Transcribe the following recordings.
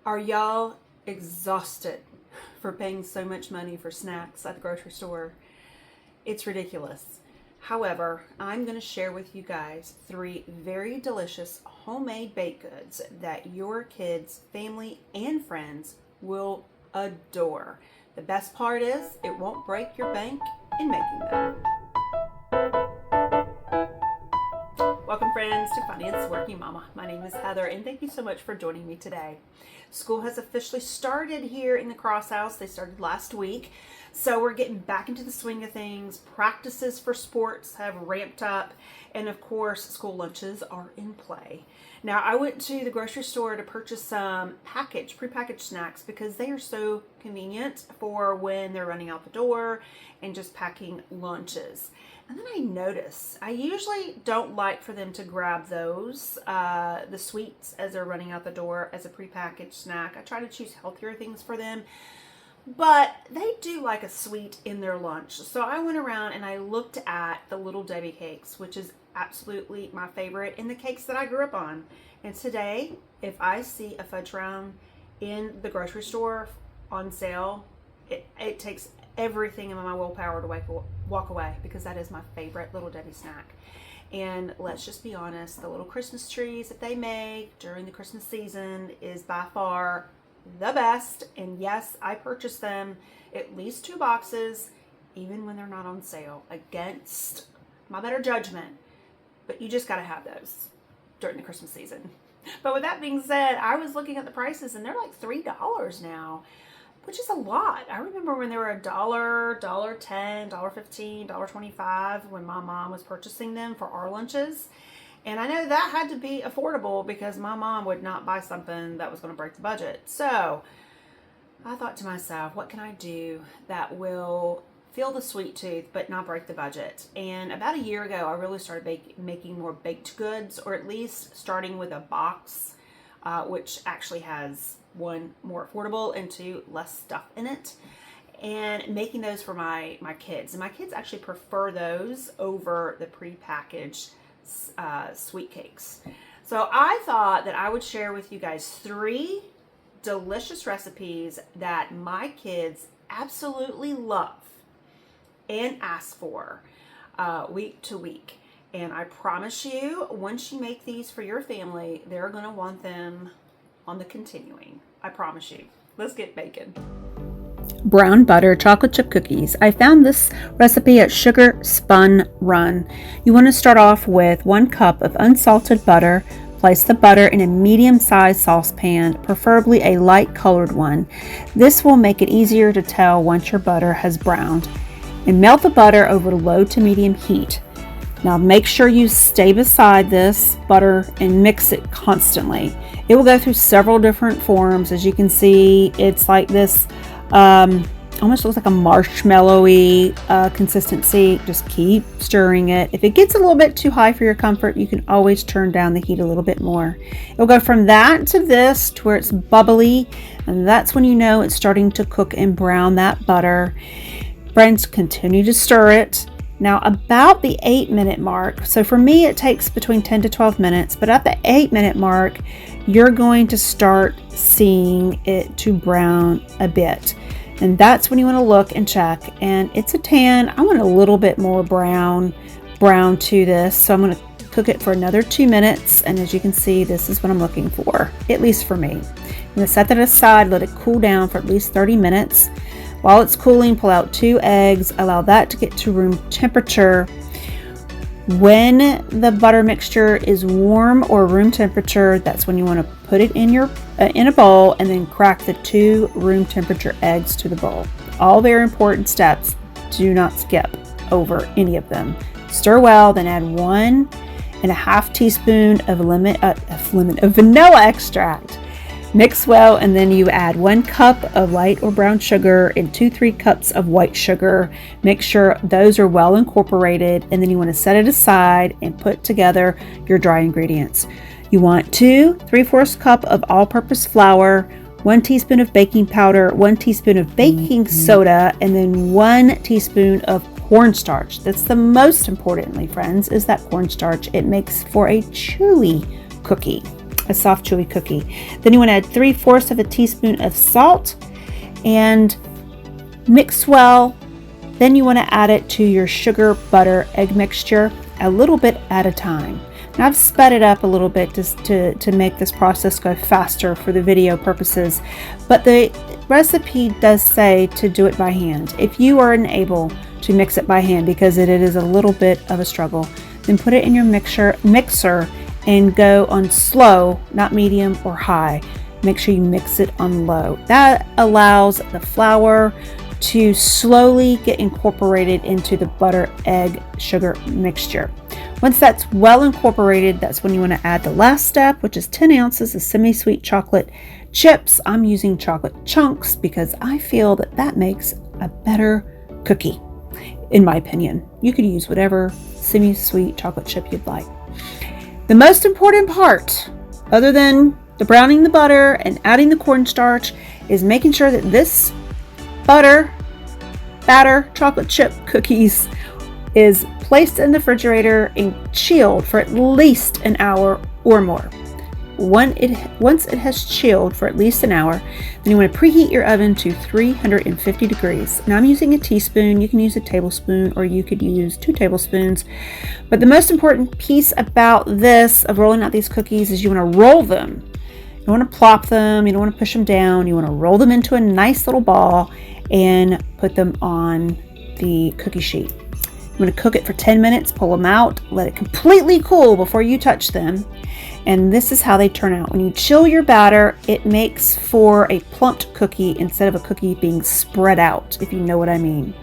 Are y'all exhausted for paying so much money for snacks at the grocery store? It's ridiculous. However, I'm going to share with you guys 3 very delicious homemade baked goods that your kids, family, and friends will adore. The best part is it won't break your bank in making them. Welcome, friends, to Finance Working Mama. My name is Heather, and thank you so much for joining me today. School has officially started here in the Cross House. They started last week, so we're getting back into the swing of things. Practices for sports have ramped up, and of course, school lunches are in play. Now, I went to the grocery store to purchase some prepackaged snacks because they are so convenient for when they're running out the door and just packing lunches. And then I noticed I usually don't like for them to grab those, the sweets as they're running out the door as a prepackaged snack. I try to choose healthier things for them, but they do like a sweet in their lunch. So I went around and I looked at the Little Debbie cakes, which is absolutely my favorite and the cakes that I grew up on. And today, if I see a fudge round in the grocery store on sale, it takes everything in my willpower to walk away, because that is my favorite Little Debbie snack. And let's just be honest, the little Christmas trees that they make during the Christmas season is by far the best. And yes, I purchase them at least 2 boxes, even when they're not on sale, against my better judgment. But you just got to have those during the Christmas season. But with that being said, I was looking at the prices and they're like $3 now, which is a lot. I remember when they were $1, $1.10, $1.15, $1.25 when my mom was purchasing them for our lunches. And I know that had to be affordable because my mom would not buy something that was going to break the budget. So I thought to myself, what can I do that will fill the sweet tooth but not break the budget? And about a year ago, I really started making more baked goods, or at least starting with a box, which actually has 1, more affordable, and 2, less stuff in it, and making those for my kids. And my kids actually prefer those over the prepackaged sweet cakes. So I thought that I would share with you guys 3 delicious recipes that my kids absolutely love and ask for week to week. And I promise you, once you make these for your family, they're going to want them on the continuing. I promise you. Let's get baking. Brown butter chocolate chip cookies. I found this recipe at Sugar Spun Run. You want to start off with 1 cup of unsalted butter. Place the butter in a medium-sized saucepan, preferably a light colored one. This will make it easier to tell once your butter has browned. And melt the butter over low to medium heat. Now make sure you stay beside this butter and mix it constantly. It will go through several different forms. As you can see, it's like this, almost looks like a marshmallowy consistency. Just keep stirring it. If it gets a little bit too high for your comfort, you can always turn down the heat a little bit more. It'll go from that to this, to where it's bubbly, and that's when you know it's starting to cook and brown that butter. Friends, continue to stir it. Now, about the 8-minute mark, so for me it takes between 10 to 12 minutes, but at the 8-minute mark, you're going to start seeing it to brown a bit. And that's when you want to look and check. And it's a tan. I want a little bit more brown to this, so I'm going to cook it for another 2 minutes. And as you can see, this is what I'm looking for, at least for me. I'm going to set that aside, let it cool down for at least 30 minutes. While it's cooling, pull out 2 eggs, allow that to get to room temperature. When the butter mixture is warm or room temperature, that's when you want to put it in your in a bowl, and then crack the 2 room temperature eggs to the bowl. All very important steps. Do not skip over any of them. Stir well, then add 1.5 teaspoon of vanilla extract. Mix well, and then you add 1 cup of light or brown sugar and 2-3 cups of white sugar. Make sure those are well incorporated, and then you want to set it aside and put together your dry ingredients. You want 2 3/4 cup of all-purpose flour, 1 teaspoon of baking powder, 1 teaspoon of baking soda, and then 1 teaspoon of cornstarch. That's the most importantly, friends, is that cornstarch. It makes for a chewy cookie. a soft chewy cookie. Then you want to add 3/4 of a teaspoon of salt and mix well. Then you want to add it to your sugar, butter, egg mixture a little bit at a time. Now I've sped it up a little bit just to make this process go faster for the video purposes, but the recipe does say to do it by hand. If you are unable to mix it by hand because it is a little bit of a struggle, then put it in your mixer and go on slow, not medium or high. Make sure you mix it on low. That allows the flour to slowly get incorporated into the butter, egg, sugar mixture. Once that's well incorporated, that's when you want to add the last step, which is 10 ounces of semi-sweet chocolate chips. I'm using chocolate chunks because I feel that that makes a better cookie, in my opinion. You could use whatever semi-sweet chocolate chip you'd like. The most important part, other than the browning the butter and adding the cornstarch, is making sure that this batter chocolate chip cookies is placed in the refrigerator and chilled for at least an hour or more. Once it has chilled for at least an hour, then you want to preheat your oven to 350 degrees. Now I'm using a teaspoon. You can use a tablespoon or you could use 2 tablespoons. But the most important piece about this, of rolling out these cookies, is you want to roll them. You don't want to plop them. You don't want to push them down. You want to roll them into a nice little ball and put them on the cookie sheet. I'm going to cook it for 10 minutes, pull them out, let it completely cool before you touch them. And this is how they turn out. When you chill your batter, it makes for a plumped cookie instead of a cookie being spread out, if you know what I mean.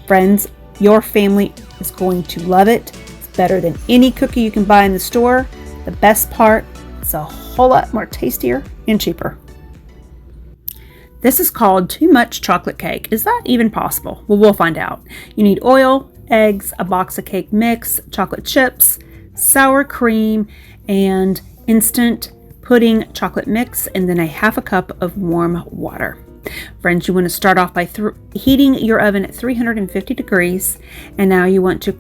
Friends, your family is going to love it. It's better than any cookie you can buy in the store. The best part, it's a whole lot more tastier and cheaper. This is called too much chocolate cake. Is that even possible? Well, we'll find out. You need oil, eggs, a box of cake mix, chocolate chips, sour cream, and instant pudding chocolate mix, and then a 1/2 cup of warm water. Friends, you want to start off by heating your oven at 350 degrees, and now you want to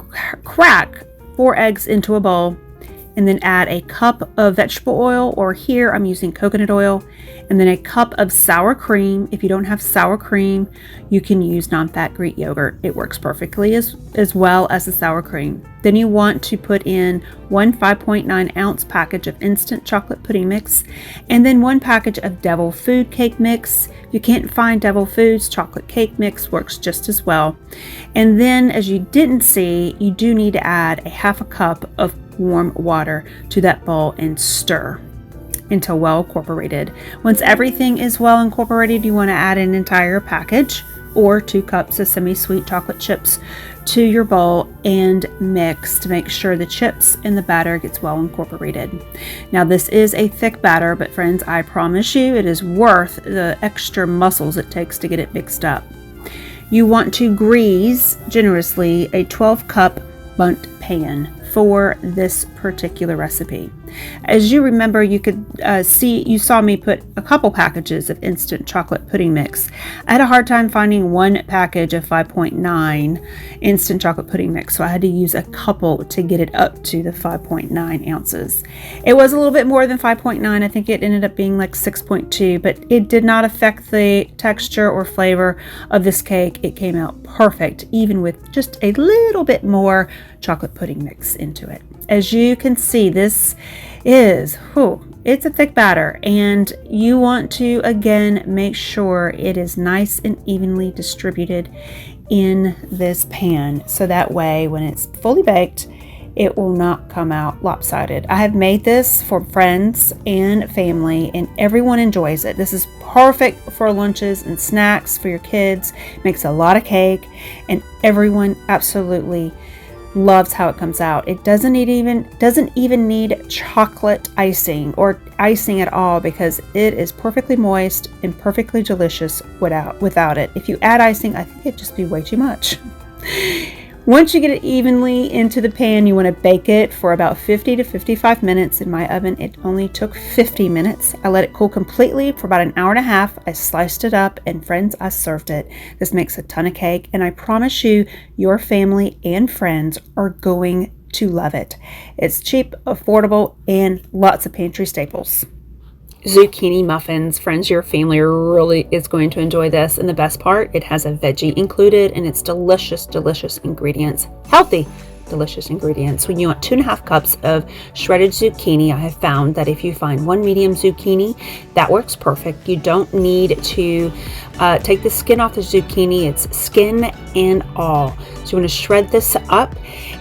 crack 4 eggs into a bowl, and then add a cup of vegetable oil, or here I'm using coconut oil, and then a cup of sour cream. If you don't have sour cream, you can use non-fat Greek yogurt. It works perfectly as well as the sour cream. Then you want to put in 1 5.9 ounce package of instant chocolate pudding mix, and then 1 package of Devil Food cake mix. If you can't find Devil Foods, chocolate cake mix works just as well. And then, as you didn't see, you do need to add a 1/2 cup of warm water to that bowl and stir until well incorporated. Once everything is well incorporated, you want to add an entire package or 2 cups of semi-sweet chocolate chips to your bowl and mix to make sure the chips and the batter gets well incorporated. Now this is a thick batter, but friends, I promise you it is worth the extra muscles it takes to get it mixed up. You want to grease generously a 12-cup bundt pan for this particular recipe. As you remember, you saw me put a couple packages of instant chocolate pudding mix. I had a hard time finding 1 package of 5.9 instant chocolate pudding mix, so I had to use a couple to get it up to the 5.9 ounces. It was a little bit more than 5.9. I think it ended up being like 6.2, but it did not affect the texture or flavor of this cake. It came out perfect, even with just a little bit more chocolate pudding mix into it. As you can see, this is, it's a thick batter, and you want to again make sure it is nice and evenly distributed in this pan, so that way when it's fully baked, it will not come out lopsided. I have made this for friends and family, and everyone enjoys it. This is perfect for lunches and snacks for your kids. Makes a lot of cake, and everyone absolutely loves how it comes out. It doesn't even need chocolate icing or icing at all, because it is perfectly moist and perfectly delicious without it. If you add icing, I think it'd just be way too much. Once you get it evenly into the pan, you want to bake it for about 50 to 55 minutes. In my oven, it only took 50 minutes. I let it cool completely for about an hour and a half. I sliced it up, and friends, I served it. This makes a ton of cake, and I promise you, your family and friends are going to love it. It's cheap, affordable, and lots of pantry staples. zucchini muffins. Friends, your family really is going to enjoy this. And the best part, it has a veggie included, and it's delicious, delicious ingredients. Healthy, delicious ingredients. When you want 2.5 cups of shredded zucchini, I have found that if you find one medium zucchini, that works perfect. You don't need to take the skin off the zucchini. It's skin and all. So you want to shred this up,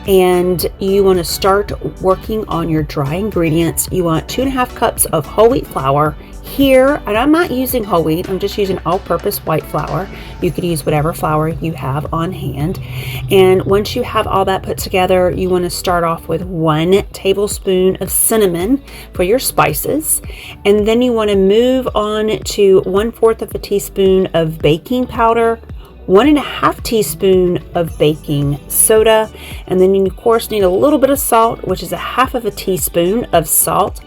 and you want to start working on your dry ingredients. You want 2.5 cups of whole wheat flour. Here, and I'm not using whole wheat, I'm just using all-purpose white flour. You could use whatever flour you have on hand. And once you have all that put together, you want to start off with 1 tablespoon of cinnamon for your spices. And then you want to move on to 1/4 of a teaspoon of baking powder, 1.5 teaspoon of baking soda, and then you of course need a little bit of salt, which is 1/2 of a teaspoon of salt.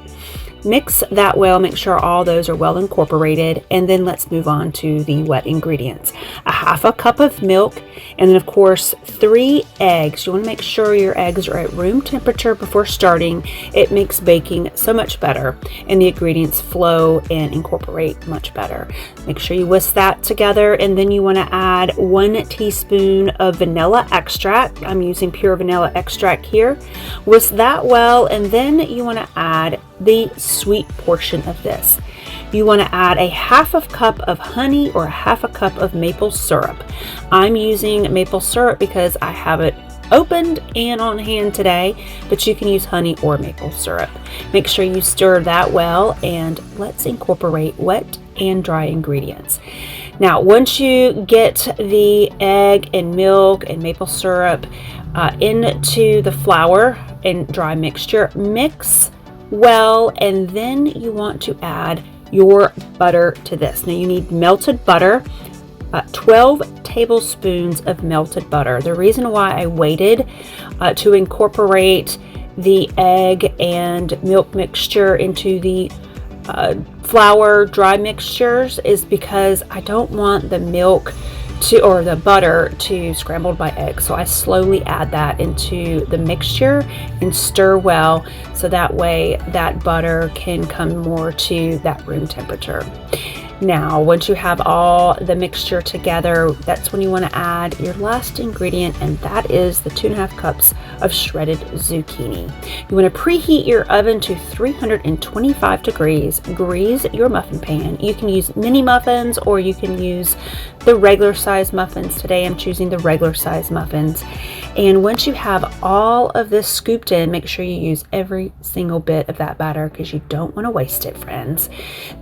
Mix that well, make sure all those are well incorporated, and then let's move on to the wet ingredients. 1/2 cup of milk, and then of course 3 eggs. You want to make sure your eggs are at room temperature before starting. It makes baking so much better, and the ingredients flow and incorporate much better. Make sure you whisk that together, and then you want to add 1 teaspoon of vanilla extract. I'm using pure vanilla extract here. Whisk that well, and then you want to add the sweet portion of this. You want to add 1/2 cup of honey or 1/2 cup of maple syrup. I'm using maple syrup because I have it opened and on hand today, but you can use honey or maple syrup. Make sure you stir that well, and let's incorporate wet and dry ingredients. Now, once you get the egg and milk and maple syrup into the flour and dry mixture, mix well, and then you want to add your butter to this. Now you need melted butter, 12 tablespoons of melted butter. The reason why I waited to incorporate the egg and milk mixture into the flour dry mixtures is because I don't want the milk or the butter to scrambled by eggs. So I slowly add that into the mixture and stir well, so that way that butter can come more to that room temperature. Now, once you have all the mixture together, that's when you want to add your last ingredient, and that is the 2.5 cups of shredded zucchini. You want to preheat your oven to 325 degrees. Grease your muffin pan. You can use mini muffins, or you can use the regular size muffins. Today I'm choosing the regular size muffins. And once you have all of this scooped in, make sure you use every single bit of that batter, because you don't want to waste it, friends.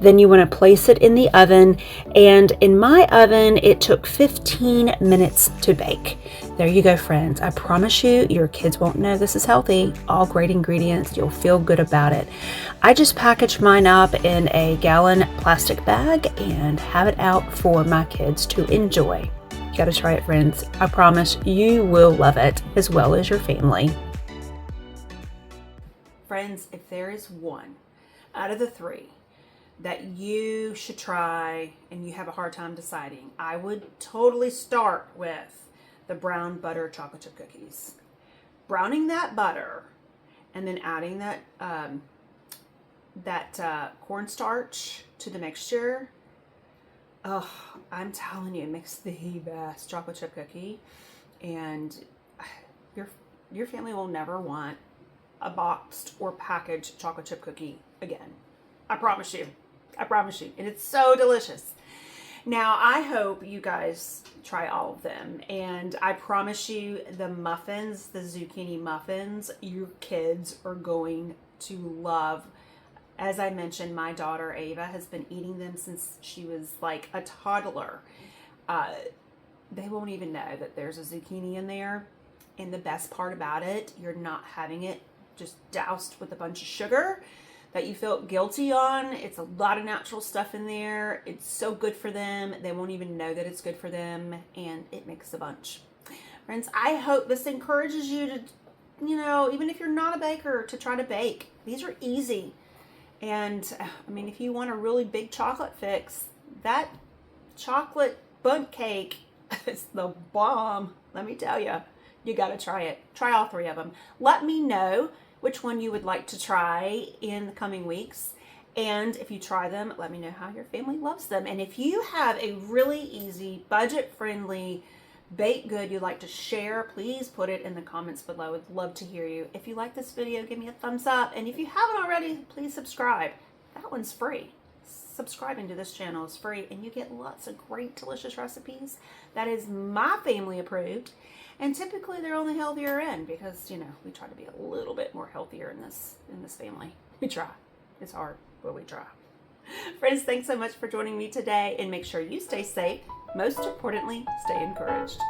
Then you want to place it in the oven, and in my oven it took 15 minutes to bake. There you go, friends. I promise you, your kids won't know this is healthy. All great ingredients. You'll feel good about it. I just packaged mine up in a gallon plastic bag and have it out for my kids to enjoy. You gotta try it, friends. I promise you will love it, as well as your family. Friends, if there is one out of the 3 that you should try and you have a hard time deciding, I would totally start with the brown butter chocolate chip cookies. Browning that butter and then adding that cornstarch to the mixture. Oh, I'm telling you, it makes the best chocolate chip cookie, and your family will never want a boxed or packaged chocolate chip cookie again. I promise you. I promise you. And it's so delicious. Now, I hope you guys try all of them, and I promise you, the muffins, the zucchini muffins, your kids are going to love. As I mentioned, my daughter Ava has been eating them since she was like a toddler. They won't even know that there's a zucchini in there. And the best part about it, you're not having it just doused with a bunch of sugar that you feel guilty on. It's a lot of natural stuff in there. It's so good for them. They won't even know that it's good for them, and it makes a bunch. Friends, I hope this encourages you to, even if you're not a baker, to try to bake. These are easy. And I mean, if you want a really big chocolate fix, that chocolate bundt cake is the bomb. Let me tell you, you got to try it. Try all 3 of them. Let me know which one you would like to try in the coming weeks. And if you try them, let me know how your family loves them. And if you have a really easy, budget-friendly baked good you'd like to share, please put it in the comments below. I would love to hear you. If you like this video, give me a thumbs up. And if you haven't already, please subscribe. That one's free. Subscribing to this channel is free, and you get lots of great, delicious recipes that is my family approved. And typically they're on the healthier end because, you know, we try to be a little bit more healthier in this family. We try. It's hard, but we try. Friends, thanks so much for joining me today, and make sure you stay safe. Most importantly, stay encouraged.